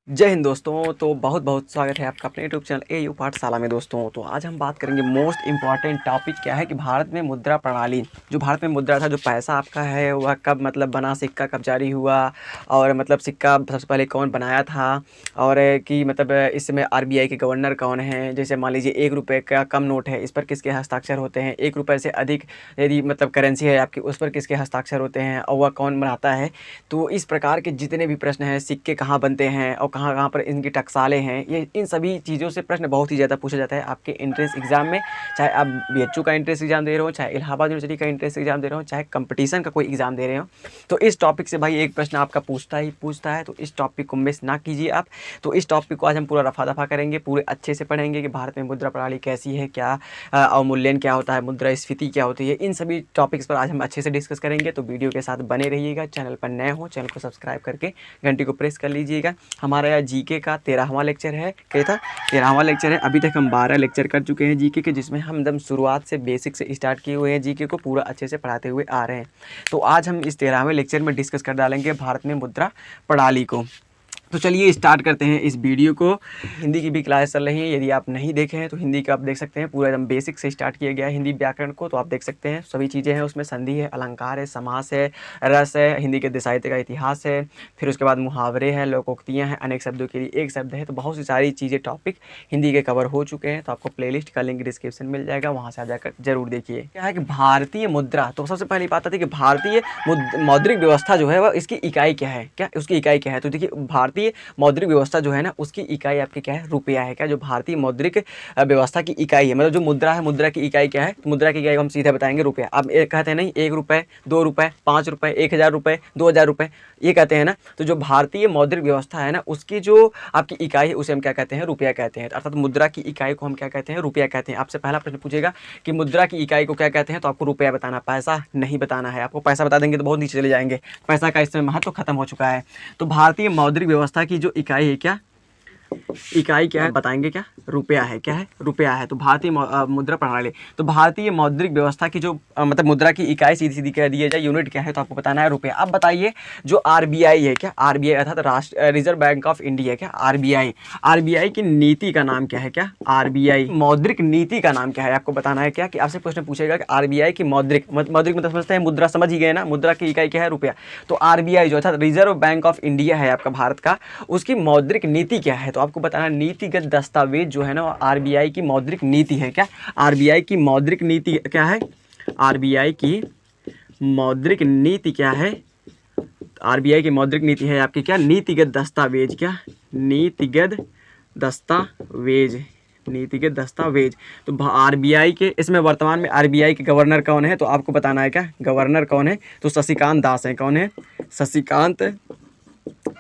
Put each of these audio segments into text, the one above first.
जय हिंद दोस्तों। तो बहुत बहुत स्वागत है आपका अपने यूट्यूब चैनल एयू पाठशाला में। दोस्तों तो आज हम बात करेंगे मोस्ट इंपॉर्टेंट टॉपिक क्या है कि भारत में मुद्रा प्रणाली, जो भारत में मुद्रा था, जो पैसा आपका है वह कब बना, सिक्का कब जारी हुआ और सिक्का सबसे पहले कौन बनाया था और कि इसमें आरबीआई के गवर्नर कौन हैं। जैसे मान लीजिए 1 रुपये का कम नोट है, इस पर किसके हस्ताक्षर होते हैं। 1 रुपये से अधिक यदि करेंसी है आपकी, उस पर किसके हस्ताक्षर होते हैं और वह कौन बनाता है। तो इस प्रकार के जितने भी प्रश्न हैं, सिक्के कहाँ बनते हैं और कहाँ कहाँ पर इनकी टकसालें हैं, ये इन सभी चीज़ों से प्रश्न बहुत ही ज़्यादा पूछा जाता है आपके एंट्रेंस एग्जाम में। चाहे आप बीएचयू का एंट्रेंस एग्जाम दे रहे हो, चाहे इलाहाबाद यूनिवर्सिटी का एंट्रेंस एग्जाम दे रहे हो, चाहे कंपटीशन का कोई एग्जाम दे रहे हो, तो इस टॉपिक से भाई एक प्रश्न आपका पूछता है। तो इस टॉपिक को मिस ना कीजिए आप। तो इस टॉपिक को आज हम पूरा रफा दफा करेंगे, पूरे अच्छे से पढ़ेंगे कि भारत में मुद्रा प्रणाली कैसी है, क्या अवमूल्यन क्या होता है, मुद्रास्फीति क्या होती है। इन सभी टॉपिक्स पर आज हम अच्छे से डिस्कस करेंगे। तो वीडियो के साथ बने रहिएगा। चैनल पर नए हो, चैनल को सब्सक्राइब करके घंटी को प्रेस कर लीजिएगा। हमारा यह जीके का 13वां लेक्चर है। क्या था? 13वां लेक्चर है। अभी तक हम 12 लेक्चर कर चुके हैं जीके के, जिसमें हम एकदम शुरुआत से बेसिक से स्टार्ट किए हुए हैं, जीके को पूरा अच्छे से पढ़ाते हुए आ रहे हैं। तो आज हम इस 13वें लेक्चर में डिस्कस कर डालेंगे भारत में मुद्रा प्रणाली को। तो चलिए स्टार्ट करते हैं इस वीडियो को। हिंदी की भी क्लास चल रही है, यदि आप नहीं देखे हैं तो हिंदी का आप देख सकते हैं। पूरा एकदम बेसिक से स्टार्ट किया गया है हिंदी व्याकरण को, तो आप देख सकते हैं सभी चीज़ें हैं उसमें। संधि है, अलंकार है, समास है, रस है, हिंदी के साहित्य का इतिहास है, फिर उसके बाद मुहावरे हैं, लोकोक्तियाँ हैं, अनेक शब्दों के लिए एक शब्द है। तो बहुत सी सारी चीज़ें टॉपिक हिंदी के कवर हो चुके हैं। तो आपको प्लेलिस्ट का लिंक डिस्क्रिप्शन मिल जाएगा, वहाँ से आ जाकर जरूर देखिए। क्या है कि भारतीय मुद्रा, तो सबसे पहले बात आती है कि भारतीय मौद्रिक व्यवस्था जो है वह इसकी इकाई क्या है, क्या उसकी इकाई क्या है। तो देखिए भारतीय मौद्रिक व्यवस्था जो है ना, उसकी इकाई आपकी क्या है, रुपया है। क्या जो भारतीय मौद्रिक व्यवस्था की इकाई है, जो मुद्रा है, मुद्रा की इकाई क्या है। तो मुद्रा की इकाई को हम सीधे बताएंगे रुपया। अब कहते हैं नहीं 1 रुपये, 2 रुपये, 5 रुपये, 1000 रुपये, 2000 रुपये, ये कहते हैं ना। तो जो भारतीय मौद्रिक व्यवस्था है ना, उसकी जो आपकी इकाई है उसे हम क्या कहते हैं, रुपया कहते हैं। अर्थात मुद्रा की इकाई को हम क्या कहते हैं, रुपया कहते हैं। आपसे पहला प्रश्न पूछेगा कि मुद्रा की इकाई को क्या कहते हैं, तो आपको रुपया बताना, पैसा नहीं बताना है। आपको पैसा बता देंगे तो बहुत नीचे चले जाएंगे, पैसा का इसमें महत्व खत्म हो चुका है। तो भारतीय मौद्रिक व्यवस्था की जो इकाई है, क्या इकाई क्या है बताएंगे, क्या रुपया है। क्या है, रुपया है। तो भारतीय मुद्रा प्रणाली, तो भारतीय मौद्रिक व्यवस्था की जो मुद्रा की इकाई सीधी सीधी कह दी जाए, यूनिट क्या है, तो आपको बताना है रुपया। अब बताइए जो आरबीआई है, क्या आरबीआई अर्थात राष्ट्र रिजर्व बैंक ऑफ इंडिया, क्या आरबीआई, आरबीआई की नीति का नाम क्या है, क्या आरबीआई मौद्रिक नीति का नाम क्या है, आपको बताना है। क्या कि आपसे प्रश्न पूछेगा कि आरबीआई की मौद्रिक मतलब समझते हैं मुद्रा, समझ ही गए ना, मुद्रा की इकाई क्या है, रुपया। तो आरबीआई जो अर्थात रिजर्व बैंक ऑफ इंडिया है आपका भारत का, उसकी मौद्रिक नीति क्या है। तो आपको बताना नीतिगत दस्तावेज जो है ना, आरबीआई की मौद्रिक नीति है। क्या आरबीआई की मौद्रिक नीति क्या है, आरबीआई की मौद्रिक नीति क्या है, आरबीआई की मौद्रिक नीति है आपकी क्या, नीतिगत दस्तावेज। क्या नीतिगत दस्तावेज, नीतिगत दस्तावेज। तो आरबीआई के इसमें वर्तमान में आरबीआई के गवर्नर कौन है, तो आपको बताना है क्या गवर्नर कौन है। तो शशिकांत दास है। कौन है, शशिकांत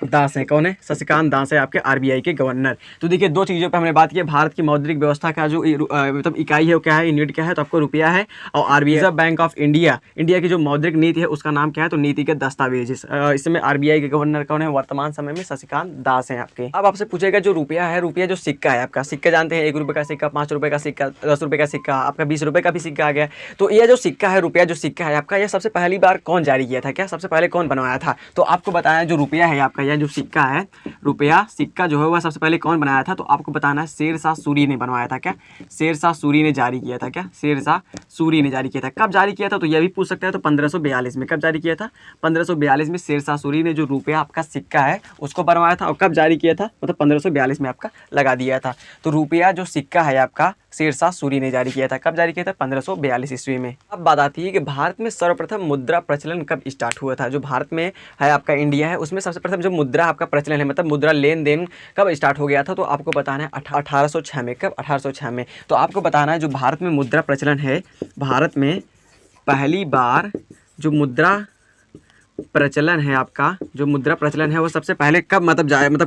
दास है। कौन है, शशिकांत दास है आपके आरबीआई के गवर्नर। तो देखिए दो चीज़ों पे हमने बात की। भारत की मौद्रिक व्यवस्था का जो इकाई है वो क्या है, यूनिट क्या है, तो आपको रुपया है। और RBI reserve bank of India, India की जो मौद्रिक नीति है उसका नाम क्या है, तो नीतिगत दस्तावेज। इसमें आरबीआई के गवर्नर कौन है, वर्तमान समय में शशिकांत दास हैं आपके। अब आपसे पूछेगा जो रुपया है, रुपया जो सिक्का है आपका, सिक्का जानते हैं 1 रुपये का सिक्का, 5 रुपये का सिक्का, 10 रुपये का सिक्का, आपका 20 रुपये का भी सिक्का आ गया। तो यह जो सिक्का है, रुपया जो सिक्का है आपका, यह सबसे पहली बार कौन जारी किया था, क्या सबसे पहले कौन बनवाया था। तो आपको बताया जो रुपया है आपका, यह जो सिक्का है, रुपया सिक्का जो है वह सबसे पहले कौन बनाया था। तो आपको बताना है शेरशाह सूरी ने बनवाया था। क्या शेरशाह सूरी ने जारी किया था। क्या शेरशाह सूरी ने जारी किया था। कब जारी किया था, तो यह भी पूछ सकता है। तो 1542 में। कब जारी किया था, 1542 में शेरशाह सूरी ने जो रुपया आपका सिक्का है उसको बनवाया था। और कब जारी किया था, 1542 में आपका लगा दिया था। तो रुपया जो सिक्का है आपका शेरशाह सूरी ने जारी किया था। कब जारी किया था, 1542 ईस्वी में। अब बात आती है कि भारत में सर्वप्रथम मुद्रा प्रचलन कब स्टार्ट हुआ था। जो भारत में है आपका इंडिया है, उसमें सबसे प्रथम जो मुद्रा आपका प्रचलन है, मुद्रा लेन देन कब स्टार्ट हो गया था। तो आपको बताना है 1806 में। कब, 1806 में। तो आपको बताना है जो भारत में मुद्रा प्रचलन है, भारत में पहली बार जो मुद्रा प्रचलन है आपका, जो मुद्रा प्रचलन है वो सबसे पहले कब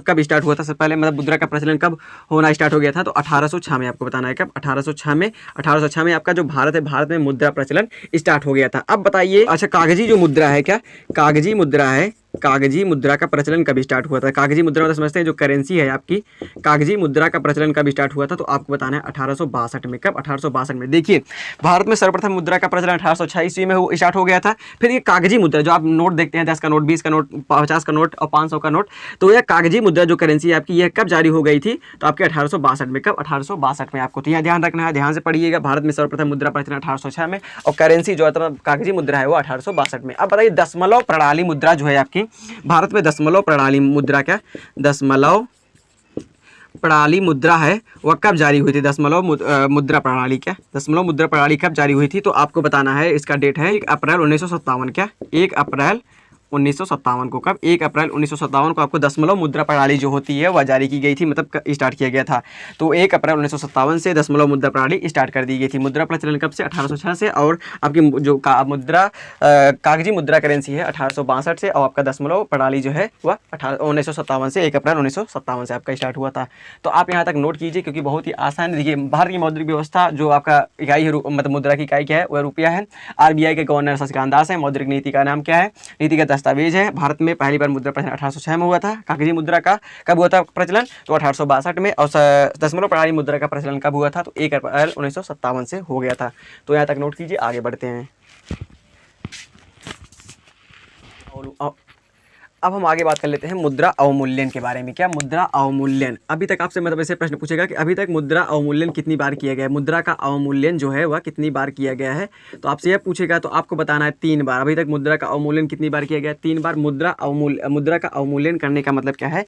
कब स्टार्ट हुआ था, सबसे पहले मुद्रा का प्रचलन कब होना स्टार्ट हो गया था। तो 1806 में आपको बताना है। कब, 1806 में। 1806 में आपका जो भारत है, भारत में मुद्रा प्रचलन स्टार्ट हो गया था। अब बताइए, अच्छा कागजी जो मुद्रा है, क्या कागजी मुद्रा है, कागजी मुद्रा का प्रचलन कब स्टार्ट हुआ था? कागजी मुद्रा मतलब समझते हैं जो करेंसी है आपकी, कागजी मुद्रा का प्रचलन कब स्टार्ट हुआ था? तो आपको बताना है 1862 में। कब? 1862 में। देखिए, भारत में सर्वप्रथम मुद्रा का प्रचलन 1806 ईस्वी में स्टार्ट हो गया था। फिर ये कागजी मुद्रा जो आप नोट देखते हैं, 10 का नोट, 20 का नोट, 50 का नोट और 500 का नोट, तो यह कागजी मुद्रा जो करेंसी है आपकी, यह कब जारी हो गई थी? तो आपके 1862 में। कब? 1862 में। आपको तो यहाँ ध्यान रखना है, ध्यान से पढ़िएगा। भारत में सर्वप्रथम मुद्रा प्रचलन 1806 में और करेंसी जो है कागजी मुद्रा है वो 1862 में। अब बताइए दशमलव प्रणाली मुद्रा जो है आपकी भारत में, दशमलव प्रणाली मुद्रा, क्या दशमलव प्रणाली मुद्रा है वह कब जारी हुई थी? दशमलव मुद्रा प्रणाली, क्या दशमलव मुद्रा प्रणाली कब जारी हुई थी? तो आपको बताना है, इसका डेट है 1 अप्रैल 1957। क्या? 1 अप्रैल 1957 को। कब? 1 अप्रैल 1957 को आपको दशमलव मुद्रा प्रणाली जो होती है वह जारी की गई थी, मतलब स्टार्ट किया गया था। तो 1 अप्रैल 1957 से दशमलव मुद्रा प्रणाली स्टार्ट कर दी गई थी। मुद्रा प्रचलन कब से? 1806 से। और आपकी जो मुद्रा कागजी मुद्रा करेंसी है 1862 से, और आपका दशमलव प्रणाली जो है वह 1957 से, 1 अप्रैल 1957 से आपका स्टार्ट हुआ था। तो आप यहाँ तक नोट कीजिए क्योंकि बहुत ही आसान है। देखिए, भारत की मौद्रिक व्यवस्था जो आपका इकाई है, मतलब मुद्रा की इकाई क्या है? वह रुपया है। RBI के गवर्नर शक्तिकांत दास है। मौद्रिक नीति का नाम क्या है? नीति का दस्तावेज है। भारत में पहली बार मुद्रा प्रचलन 1806 में हुआ था। कागजी मुद्रा का कब हुआ था प्रचलन? तो 1862 में। और दशमलव प्रणाली मुद्रा का प्रचलन कब हुआ था? तो 1 अप्रैल 1957 से हो गया था। तो यहाँ तक नोट कीजिए, आगे बढ़ते हैं। अब हम आगे बात कर लेते हैं मुद्रा अवमूल्यन के बारे में। क्या? मुद्रा अवमूल्यन। अभी तक आपसे मतलब ऐसे प्रश्न पूछेगा कि अभी तक मुद्रा अवमूल्यन कितनी बार किया गया है, मुद्रा का अवमूल्यन जो है वह कितनी बार किया गया है? तो आपसे यह पूछेगा तो आपको बताना है 3 बार। अभी तक मुद्रा का अवमूल्यन कितनी बार किया गया? 3 बार। मुद्रा का अवमूल्यन करने का मतलब क्या है?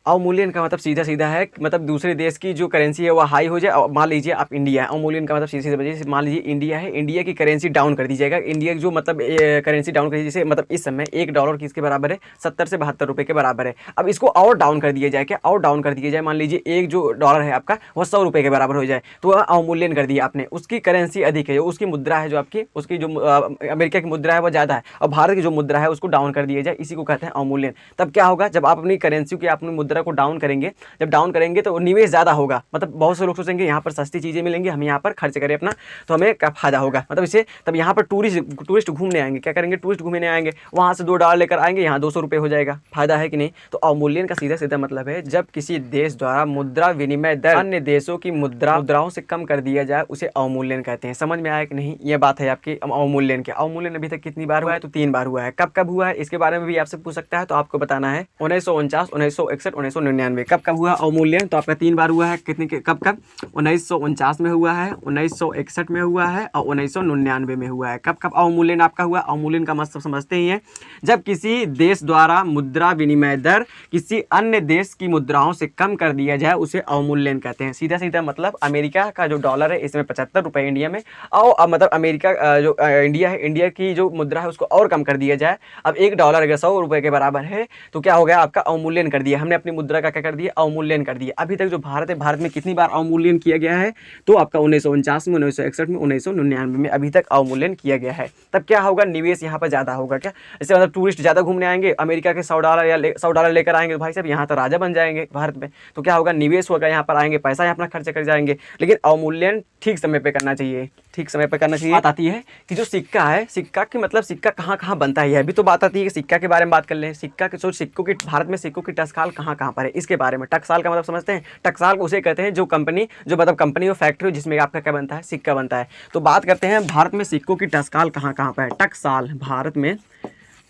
अवमूल्यन का मतलब सीधा सीधा है, मतलब दूसरे देश की जो करेंसी है वो हाई हो जाए। मान लीजिए आप इंडिया है, अवमूल्यन का मतलब सीधे सीधे मान लीजिए इंडिया है, इंडिया की करेंसी डाउन कर दी जाएगा। इंडिया की जो मतलब करेंसी डाउन कर दी, जैसे मतलब इस समय $1 किसके बराबर है? 70 से 72 रुपये के बराबर है। अब इसको और डाउन कर दिया जाए। क्या? और डाउन कर दिया जाए। मान लीजिए एक जो डॉलर है आपका वह 100 रुपये के बराबर हो जाए, तो वह अवमूल्यन कर दिया आपने। उसकी करेंसी अधिक है, उसकी मुद्रा है जो आपकी, उसकी जो अमेरिका की मुद्रा है वह ज़्यादा है, और भारत की जो मुद्रा है उसको डाउन कर दिया जाए, इसी को कहते हैं अवमूल्यन। तब क्या होगा? जब आप अपनी करेंसी की अपनी मुद्रा को डाउन करेंगे, जब डाउन करेंगे तो निवेश ज़्यादा होगा। मतलब बहुत से लोग सोचेंगे यहाँ पर सस्ती चीज़ें मिलेंगी, हम यहाँ पर खर्च करें अपना तो हमें क्या फायदा होगा। मतलब इससे तब यहाँ पर टूरिस्ट घूमने आएंगे। क्या करेंगे? टूरिस्ट घूमने आएंगे, वहाँ से $2 लेकर आएंगे, यहाँ 200 रुपये हो जाएगा। फायदा है कि नहीं? तो अवमूल्यन का सीधा सीधा मतलब है जब किसी देश द्वारा मुद्रा विनिमय दर अन्य देशों की मुद्राओं से कम कर दिया जाए, उसे अवमूल्यन कहते हैं। समझ में आया कि नहीं? ये बात है आपकी अवमूल्यन की। अवमूल्यन अभी तक कितनी बार हुआ है? तो 3 बार हुआ है। कब कब हुआ है इसके बारे में भी आपसे पूछ सकता है, तो आपको बताना है 1949, 1961, 1999। कब कब हुआ अवमूल्यन? तो आपका 3 बार हुआ है। कितने के कब कब? 1949 में हुआ है, 1961 में हुआ है और 1999 में हुआ है। कब कब अवमूल्यन आपका हुआ? अवमूल्यन का मतलब समझते ही हैं, जब किसी देश द्वारा मुद्रा विनिमय दर किसी अन्य देश की मुद्राओं से कम कर दिया जाए, उसे अवमूल्यन कहते हैं। सीधा सीधा मतलब अमेरिका का जो डॉलर है इसमें 75 रुपये इंडिया में, और मतलब अमेरिका जो इंडिया है, इंडिया की जो मुद्रा है उसको और कम कर दिया जाए। अब $1 अगर 100 रुपये के बराबर है तो क्या हो गया? आपका अवमूल्यन कर दिया हमने, अपनी मुद्रा का क्या कर दिया? अवमूल्यन कर दिया। अभी तक जो भारत है, भारत में कितनी बार अवमूल्यन किया गया है? तो आपका 1949 में, 1961 में, 1999 में अभी तक अवमूल्यन किया गया है। तब क्या होगा? निवेश यहाँ पर ज़्यादा होगा। क्या? इससे मतलब टूरिस्ट ज़्यादा घूमने आएंगे, अमेरिका के $100 या $100 लेकर आएंगे तो भाई साहब यहाँ तो राजा बन जाएंगे भारत में। तो क्या होगा? निवेश होगा, यहाँ पर आएंगे, पैसा यहाँ अपना खर्च कर जाएंगे। लेकिन अवमूल्यन ठीक समय पर करना चाहिए, ठीक समय पर करना चाहिए। बात आती है कि जो सिक्का है, सिक्का की मतलब सिक्का कहाँ कहाँ बनता है, अभी तो बात आती है कि सिक्का के बारे में बात कर लें। सिक्का के सिक्कों की, भारत में सिक्कों की टकसाल कहाँ कहाँ पर है इसके बारे में। टकसाल का मतलब समझते हैं? टकसाल उसे कहते हैं जो कंपनी, जो मतलब कंपनी और फैक्ट्री जिसमें आपका क्या बनता है? सिक्का बनता है। तो बात करते हैं भारत में सिक्कों की टकसाल कहाँ कहाँ पर है। टकसाल, भारत में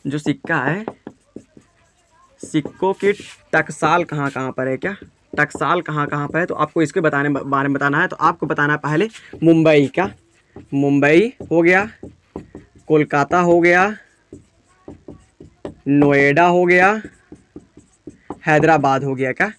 जो सिक्का है, सिक्कों की टकसाल कहाँ कहाँ पर है? क्या टकसाल कहाँ कहाँ पर है? तो आपको इसके बारे में बताना है। तो आपको बताना है पहले मुंबई का, मुंबई हो गया, कोलकाता हो गया, नोएडा हो गया, हैदराबाद हो गया। क्या?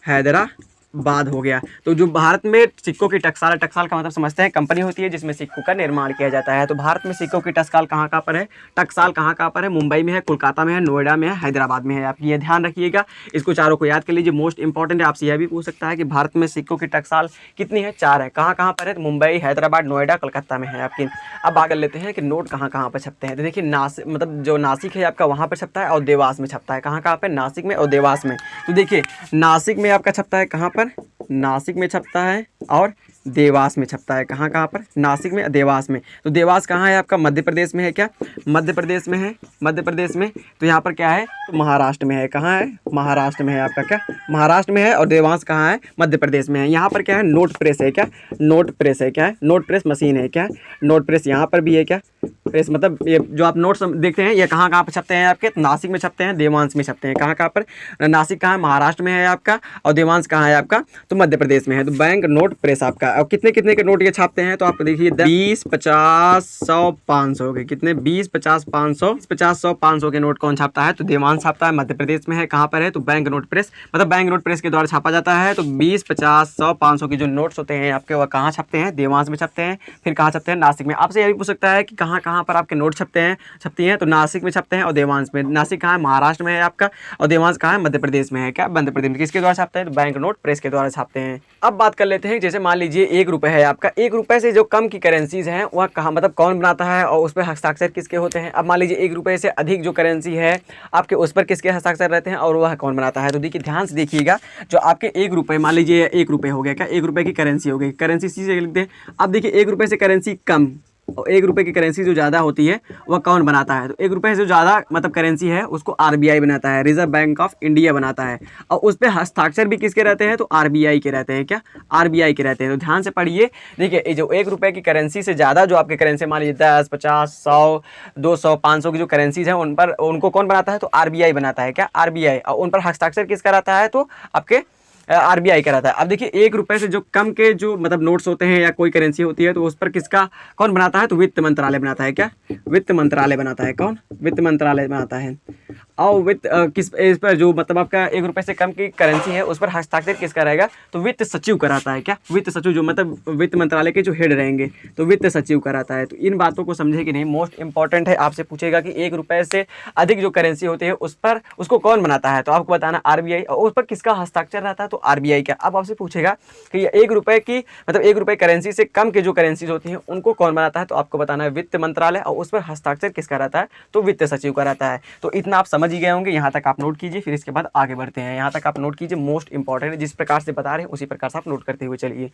हैदराबाद हो गया। तो जो भारत में सिक्कों की टकसाल, टकसाल का मतलब समझते हैं कंपनी होती है जिसमें सिक्कों का निर्माण किया जाता है। तो भारत में सिक्कों की टकसाल कहाँ कहाँ पर है? टकसाल कहाँ कहाँ पर है? मुंबई में है, कोलकाता में है, नोएडा में है, हैदराबाद में है। आप ये ध्यान रखिएगा, इसको चारों को याद कर लीजिए। मोस्ट इंपॉर्टेंट है, आपसे यह भी पूछ सकता है कि भारत में सिक्कों की टकसाल कितनी है? 4 है। कहाँ कहाँ पर है? मुंबई, हैदराबाद, नोएडा, कोलकाता में है आपकी। अब आगे लेते हैं कि नोट कहाँ कहाँ पर छपते हैं। तो देखिए नासिक, मतलब जो नासिक है आपका वहाँ पर छपता है और देवास में छपता है। कहाँ कहाँ पर? नासिक में और देवास में। तो देखिए नासिक में आपका छपता है, कहाँ पर? नासिक में छपता है और देवास में छपता है। कहाँ कहाँ पर? नासिक में, देवास में। तो देवास कहाँ है आपका? मध्य प्रदेश में है क्या? मध्य प्रदेश में है, मध्य प्रदेश में। तो यहाँ पर क्या है? तो महाराष्ट्र में है। कहाँ है? महाराष्ट्र में है आपका, क्या महाराष्ट्र में है। और देवास कहाँ है? मध्य प्रदेश में है। यहाँ पर क्या है? नोट प्रेस है क्या? नोट प्रेस है क्या? नोट प्रेस मशीन है क्या? नोट प्रेस यहाँ पर भी है क्या? प्रेस मतलब ये जो आप नोट्स देखते हैं ये कहाँ कहाँ पर छपते हैं आपके? नासिक में छपते हैं, देवांश में छपते हैं। कहाँ कहाँ पर? नासिक कहाँ है? महाराष्ट्र में है आपका। और देवांश कहाँ है आपका? तो मध्य प्रदेश में है। तो बैंक नोट प्रेस आपका। और कितने कितने के नोट ये छापते हैं? तो आप देखिए 20, 50, 100, 500 के। कितने? 20, 50, 500, 50, 100, 500 के नोट कौन छापता है? तो देवांश छापता है, मध्य प्रदेश में है। कहाँ पर है? तो बैंक नोट प्रेस, मतलब बैंक नोट प्रेस के द्वारा छापा जाता है। तो 20, 50, 100, 500 के जो नोट्स होते हैं आपके, वह कहाँ छपते हैं? देवांश में छपते हैं। फिर कहाँ छपते हैं? नासिक में। आपसे यह भी पूछ सकता है कि कहाँ कहाँ पर आपके नोट छपती हैं? तो नासिक में छपते हैं और देवांश में। नासिक कहाँ है? महाराष्ट्र में है आपका। और देवांश कहाँ है? मध्य प्रदेश में है। क्या? मध्य प्रदेश में। किसके द्वारा छापते हैं? तो बैंक नोट प्रेस के द्वारा छापते हैं। अब बात कर लेते हैं, जैसे मान लीजिए 1 रुपये है आपका। 1 रुपये से जो कम की करेंसीज हैं वह कहाँ, मतलब कौन बनाता है और उस पर हस्ताक्षर किसके होते हैं? अब मान लीजिए 1 रुपये से अधिक जो करेंसी है आपके, उस पर किसके हस्ताक्षर रहते हैं और वह कौन बनाता है? तो देखिए ध्यान से देखिएगा, जो आपके 1 रुपये, मान लीजिए 1 रुपये हो गया क्या? 1 रुपये की करेंसी हो गई। करेंसी सी से लिखते हैं। अब देखिए 1 रुपये से करेंसी कम और 1 रुपये की करेंसी जो ज़्यादा होती है वह कौन बनाता है? तो 1 रुपये से जो ज़्यादा मतलब करेंसी है उसको आरबीआई बनाता है, रिजर्व बैंक ऑफ इंडिया बनाता है। और उस पर हस्ताक्षर भी किसके रहते हैं? तो आरबीआई के रहते हैं। क्या? आरबीआई के रहते हैं। तो ध्यान से पढ़िए। देखिए ये जो 1 रुपये की करेंसी से ज़्यादा जो आपके करेंसी, मान लीजिए 10, 50, 100, 200, 500 की जो करेंसीज हैं उन पर, उनको कौन बनाता है? तो आरबीआई बनाता है। क्या? आरबीआई। और उन पर हस्ताक्षर किसका रहता है? तो आपके आरबीआई का रहता है। अब देखिए 1 रुपये से जो कम के जो मतलब नोट्स होते हैं या कोई करेंसी होती है तो उस पर किसका कौन बनाता है? तो वित्त मंत्रालय बनाता है। क्या? वित्त मंत्रालय बनाता है। कौन? वित्त मंत्रालय बनाता है। और वित्त किस इस पर जो मतलब आपका 1 रुपये से कम की करेंसी है उस पर हस्ताक्षर किसका रहेगा? तो वित्त सचिव कराता है। क्या? वित्त सचिव, जो मतलब वित्त मंत्रालय के जो हेड रहेंगे तो वित्त सचिव कराता है। तो इन बातों को समझे कि नहीं, मोस्ट इंपॉर्टेंट है। आपसे पूछेगा कि 1 रुपये से अधिक जो करेंसी होती है उस पर उसको कौन बनाता है? तो आपको बताना आरबीआई। और उस पर किसका हस्ताक्षर रहता है? तो आरबीआई का। अब आपसे पूछेगा कि ये 1 रुपये की मतलब 1 रुपये करेंसी से कम के जो करेंसीज होती हैं उनको कौन बनाता है? तो आपको बताना है वित्त मंत्रालय। और उस पर हस्ताक्षर किसका रहता है? तो वित्त सचिव का रहता है। तो इतना आप समझ ही गए होंगे। यहाँ तक आप नोट कीजिए, फिर इसके बाद आगे बढ़ते हैं। यहाँ तक आप नोट कीजिए, मोस्ट इंपॉर्टेंट है। जिस प्रकार से बता रहे हैं उसी प्रकार से आप नोट करते हुए चलिए।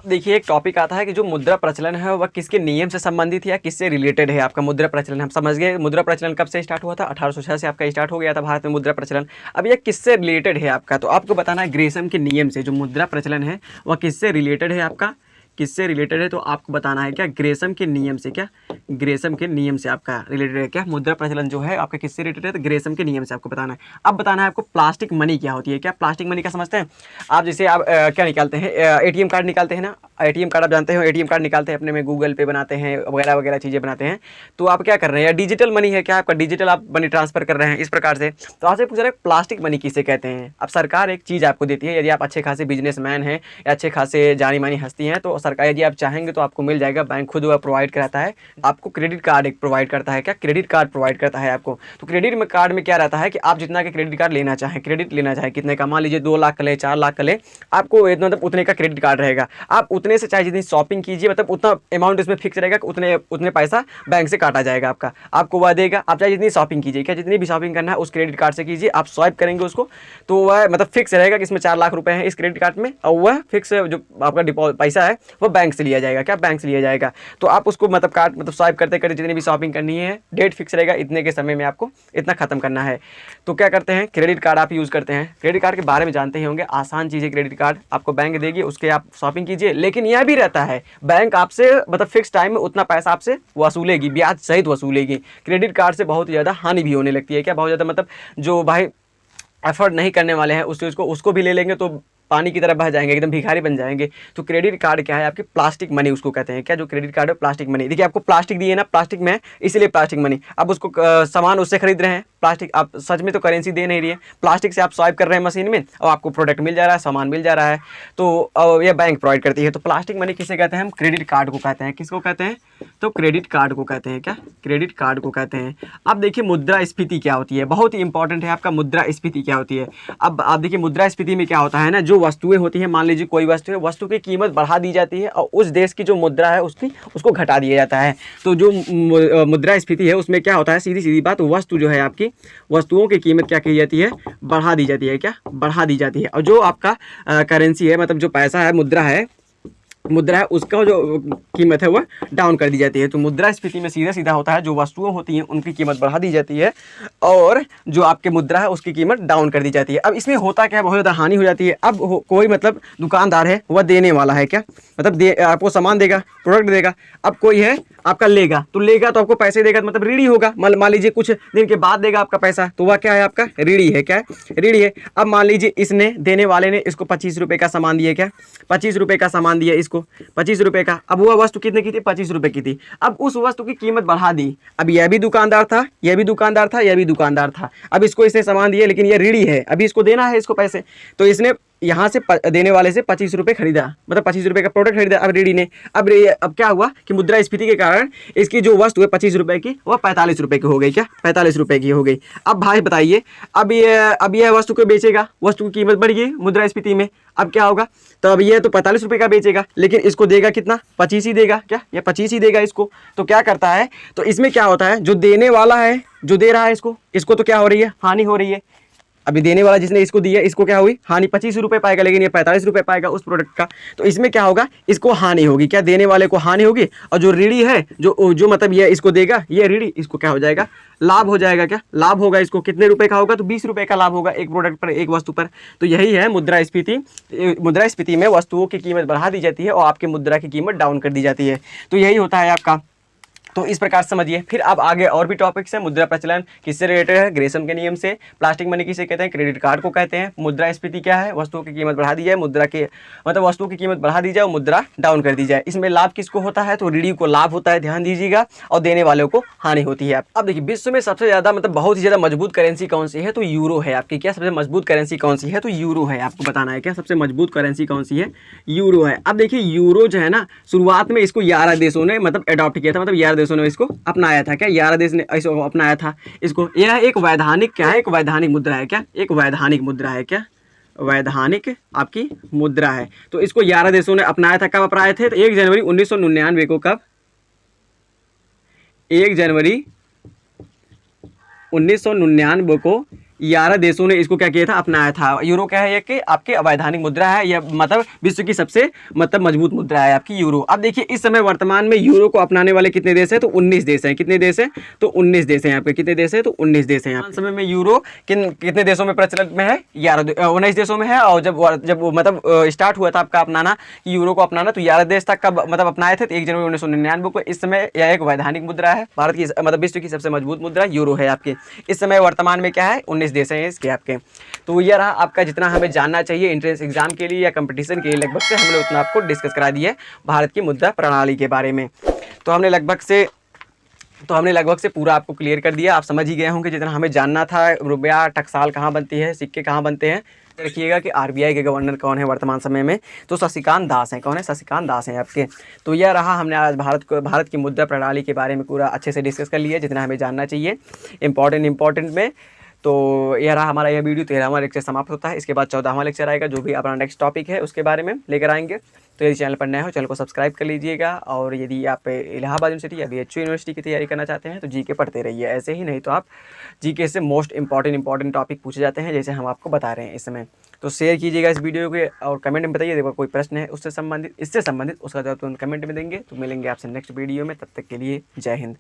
देखिए एक टॉपिक आता है कि जो मुद्रा प्रचलन है वह किसके नियम से संबंधित है या किससे रिलेटेड है? आपका मुद्रा प्रचलन हम समझ गए। मुद्रा प्रचलन कब से स्टार्ट हुआ था? 1806 से आपका स्टार्ट हो गया था भारत में मुद्रा प्रचलन। अब ये किससे रिलेटेड है आपका? तो आपको बताना है ग्रेसम के नियम से। जो मुद्रा प्रचलन है वह किससे रिलेटेड है आपका? किससे रिलेटेड है? तो आपको बताना है क्या? ग्रेसम के नियम से। क्या? ग्रेसम के नियम से आपका रिलेटेड है। क्या? मुद्रा प्रचलन जो है आपका किससे रिलेटेड है? तो ग्रेसम के नियम से आपको बताना है। अब बताना है आपको प्लास्टिक मनी क्या होती है। क्या? प्लास्टिक मनी का समझते हैं आप? जैसे आप क्या निकालते हैं? एटीएम कार्ड निकालते हैं ना। एटीएम कार्ड आप जानते हो, एटीएम कार्ड निकालते हैं अपने में, गूगल पे बनाते हैं, वगैरह वगैरह चीज़ें बनाते हैं। तो आप क्या कर रहे हैं? या डिजिटल मनी है क्या आपका? डिजिटल आप मनी ट्रांसफर कर रहे हैं इस प्रकार से। तो आपसे पूछ रहे हैं प्लास्टिक मनी किसे कहते हैं? अब सरकार एक चीज़ आपको देती है, यदि आप अच्छे खासे बिजनेसमैन हैं या अच्छे खासे जानी मानी हस्ती हैं तो सरकार, यदि आप चाहेंगे तो आपको मिल जाएगा। बैंक खुद वह प्रोवाइड कराता है आपको। क्रेडिट कार्ड एक प्रोवाइड करता है। क्या? क्रेडिट कार्ड प्रोवाइड करता है आपको। तो क्रेडिट में कार्ड में क्या रहता है कि आप जितना के क्रेडिट कार्ड लेना चाहें, क्रेडिट लेना चाहें कितने का, मान लीजिए 2 लाख का ले, 4 लाख का ले, आपको मतलब उतने का क्रेडिट कार्ड रहेगा। आप उतने से चाहे जितनी शॉपिंग कीजिए, मतलब उतना अमाउंट इसमें फिक्स रहेगा कि उतने पैसा बैंक से काटा जाएगा आपका, आपको वह देगा। आप चाहे जितनी शॉपिंग कीजिए, क्या जितनी भी शॉपिंग करना है उस क्रेडिट कार्ड से कीजिए। आप स्वाइप करेंगे उसको तो वह मतलब फिक्स रहेगा कि इसमें 4 लाख रुपए हैं इस क्रेडिट कार्ड में, और वह फिक्स जो आपका पैसा है वह बैंक से लिया जाएगा। क्या? बैंक से लिया जाएगा। तो आप उसको मतलब कार्ड मतलब स्वाइप करते करते जितनी भी शॉपिंग करनी है, डेट फिक्स रहेगा, इतने के समय में आपको इतना खत्म करना है। तो क्या करते हैं? क्रेडिट कार्ड आप यूज़ करते हैं। क्रेडिट कार्ड के बारे में जानते ही होंगे, आसान चीज़ है। क्रेडिट कार्ड आपको बैंक देगी, उसके आप शॉपिंग कीजिए। लेकिन यह भी रहता है बैंक आपसे मतलब फिक्स टाइम में उतना पैसा आपसे वसूलेगी, ब्याज सहित वसूलेगी। क्रेडिट कार्ड से बहुत ज़्यादा हानि भी होने लगती है। क्या? बहुत ज़्यादा मतलब जो भाई एफर्ट नहीं करने वाले हैं उसको भी ले लेंगे तो पानी की तरह बह जाएंगे, एकदम भिखारी बन जाएंगे। तो क्रेडिट कार्ड क्या है? आपकी प्लास्टिक मनी उसको कहते हैं। क्या? जो क्रेडिट कार्ड है प्लास्टिक मनी। देखिए आपको प्लास्टिक दिए ना, प्लास्टिक में, इसीलिए प्लास्टिक मनी। आप उसको सामान उससे खरीद रहे हैं प्लास्टिक, आप सच में तो करेंसी दे नहीं रही है, प्लास्टिक से आप स्वाइप कर रहे हैं मशीन में और आपको प्रोडक्ट मिल जा रहा है, सामान मिल जा रहा है। तो यह बैंक प्रोवाइड करती है। तो प्लास्टिक मनी किसे कहते हैं? हम क्रेडिट कार्ड को कहते हैं। किसको कहते हैं? तो क्रेडिट कार्ड को कहते हैं। क्या? क्रेडिट कार्ड को कहते हैं। अब देखिए मुद्रास्फीति क्या होती है, बहुत ही इंपॉर्टेंट है आपका। मुद्रास्फीति क्या होती है? अब आप देखिए मुद्रास्फीति में क्या होता है ना, जो वस्तुएं होती हैं, मान लीजिए कोई वस्तु है, वस्तु की कीमत बढ़ा दी जाती है और उस देश की जो मुद्रा है उसको घटा दिया जाता है। तो जो मुद्रास्फीति है उसमें क्या होता है, सीधी सीधी बात, वस्तु जो है आपकी वस्तुओं की कीमत क्या की जाती है, बढ़ा दी जाती है। क्या बढ़ा दी जाती है। और जो आपका करेंसी है, मतलब जो पैसा है, मुद्रा है, उसका जो कीमत है वह डाउन कर दी जाती है। तो मुद्रास्फीति में सीधा सीधा होता है, जो वस्तुएं होती हैं उनकी कीमत बढ़ा दी जाती है और जो आपके मुद्रा है उसकी कीमत डाउन कर दी जाती है। अब इसमें होता क्या है, बहुत ज़्यादा हानि हो जाती है। अब कोई मतलब दुकानदार है, वह देने वाला है, क्या मतलब आपको सामान देगा, प्रोडक्ट देगा। अब कोई है आपका लेगा, तो आपको पैसे देगा, तो मतलब ऋणी होगा। मान लीजिए कुछ दिन के बाद देगा आपका पैसा, तो वह क्या है, आपका ऋणी है। क्या है, ऋणी है। अब मान लीजिए इसने, देने वाले ने इसको 25 रुपये का सामान दिया, क्या 25 रुपये का सामान दिया इसको, 25 रुपये का। अब वह वस्तु कितने की थी, 25 रुपये की थी। अब उस वस्तु की कीमत बढ़ा दी। अब यह भी दुकानदार था, यह भी दुकानदार था, यह भी दुकानदार था। अब इसको इसने सामान दिया, लेकिन यह ऋणी है, अभी इसको देना है इसको पैसे। तो इसने यहाँ से देने वाले से 25 रुपये खरीदा, मतलब 25 रुपये का प्रोडक्ट खरीदा। अब ऋणी ने, अब क्या हुआ कि मुद्रास्फीति के कारण इसकी जो वस्तु है 25 रुपये की, वह 45 रुपये की हो गई। क्या 45 रुपये की हो गई। अब भाई बताइए, अब यह वस्तु को बेचेगा, वस्तु की कीमत बढ़ गई मुद्रास्फीति में। अब क्या होगा, तो अब ये तो 45 रुपये का बेचेगा, लेकिन इसको देगा कितना, 25 ही देगा। क्या ये 25 ही देगा इसको। तो क्या करता है, तो इसमें क्या होता है, जो देने वाला है, जो दे रहा है इसको तो क्या हो रही है, हानि हो रही है। अभी देने वाला जिसने इसको दिया, इसको क्या हुई, हानि। 25 रुपये पाएगा, लेकिन ये 45 रुपये पाएगा उस प्रोडक्ट का। तो इसमें क्या होगा, इसको हानि होगी। क्या देने वाले को हानि होगी, और जो ऋणी है, जो मतलब ये इसको देगा, ये ऋणी, इसको क्या हो जाएगा, लाभ हो जाएगा। क्या लाभ होगा इसको, कितने रुपए का होगा, तो 20 रुपये का लाभ होगा एक प्रोडक्ट पर, एक वस्तु पर। तो यही है मुद्रास्फीति। मुद्रास्फीति में वस्तुओं की कीमत बढ़ा दी जाती है और आपकी मुद्रा की कीमत डाउन कर दी जाती है। तो यही होता है आपका। तो इस प्रकार समझिए। फिर अब आगे और भी टॉपिक्स हैं। मुद्रा प्रचलन किससे रिलेटेड है, ग्रेसम के नियम से। प्लास्टिक मनी किसे कहते हैं, क्रेडिट कार्ड को कहते हैं। मुद्रास्फीति क्या है, वस्तुओं की कीमत बढ़ा दी जाए, मुद्रा के मतलब वस्तुओं की कीमत बढ़ा दी जाए और मुद्रा डाउन कर दी जाए। इसमें लाभ किसको होता है, तो ऋणी को लाभ होता है, ध्यान दीजिएगा, और देने वालों को हानि होती है। अब देखिए, विश्व में सबसे ज़्यादा मतलब बहुत ही ज़्यादा मजबूत करेंसी कौन सी है, तो यूरो है आपकी। क्या सबसे मजबूत करेंसी कौन सी है, तो यूरो है। आपको बताना है क्या सबसे मजबूत करेंसी कौन सी है, यूरो है। अब देखिए, यूरो जो है ना, शुरुआत में इसको 11 देशों ने मतलब अडॉप्ट किया था, मतलब 11 देशों ने इसको अपनाया था। क्या 11 देश ने इसको अपनाया था इसको। यह एक वैधानिक क्या है, एक वैधानिक मुद्रा है। क्या एक वैधानिक मुद्रा है। क्या वैधानिक आपकी मुद्रा है। तो इसको 11 देशों ने अपनाया था। कब अपनाए थे, तो 1 जनवरी 1999 को। कब, 1 जनवरी 1999 को 11 देशों ने इसको क्या किया था, अपनाया था। यूरो क्या है, ये कि आपकी अवैधानिक मुद्रा है, यह मतलब विश्व की सबसे मतलब मजबूत मुद्रा है आपकी यूरो। अब देखिए, इस समय वर्तमान में यूरो को अपनाने वाले कितने देश हैं, तो 19 देश हैं। कितने देश हैं, तो 19 देश हैं आपके। कितने देश हैं, तो 19 देश हैं। समय में यूरो कितने देशों में प्रचलन में है, 19 देशों में है। और जब मतलब स्टार्ट हुआ था आपका अपनाना, यूरो को अपनाना, तो 11 देश तक का मतलब अपनाए थे, 1 जनवरी 1999 को। इस समय यह एक वैधानिक मुद्रा है, भारत की मतलब विश्व की सबसे मजबूत मुद्रा यूरो है आपकी। इस समय वर्तमान में क्या है, 19 देश हैं इसके आपके। तो यह रहा आपका जितना हमें जानना चाहिए एंट्रेंस एग्जाम के लिए या कंपटीशन के लिए, लगभग से हमने उतना आपको डिस्कस करा दिया है भारत की मुद्रा प्रणाली के बारे में। तो हमने लगभग से पूरा आपको क्लियर कर दिया। आप समझ ही गए होंगे जितना हमें जानना था। रुपया टकसाल कहाँ बनती है, सिक्के कहाँ बनते हैं। रखिएगा कि आरबीआई के गवर्नर कौन है वर्तमान समय में, तो शशिकांत दास हैं। कौन है, शशिकांत दास हैं आपके। तो यह रहा, हमने आज भारत की मुद्रा प्रणाली के बारे में पूरा अच्छे से डिस्कस कर लिया जितना हमें जानना चाहिए इंपॉर्टेंट में। तो यह रहा हमारा यह वीडियो। 13वां लेक्चर समाप्त होता है। इसके बाद 14वां लेक्चर आएगा, जो भी अपना नेक्स्ट टॉपिक है उसके बारे में लेकर आएंगे। तो यदि चैनल पर नए हो, चैनल को सब्सक्राइब कर लीजिएगा। और यदि आप इलाहाबाद यूनिवर्सिटी या BHU यूनिवर्सिटी की तैयारी करना चाहते हैं तो जीके पढ़ते रहिए ऐसे ही, नहीं तो आप जीके से मोस्ट इंपॉर्टेंट टॉपिक पूछे जाते हैं, जैसे हम आपको बता रहे हैं इस समय। तो शेयर कीजिएगा इस वीडियो के और कमेंट में बताइए, देखो कोई प्रश्न है इससे संबंधित उसका जवाब तुरंत कमेंट में देंगे। तो मिलेंगे आपसे नेक्स्ट वीडियो में, तब तक के लिए जय हिंद।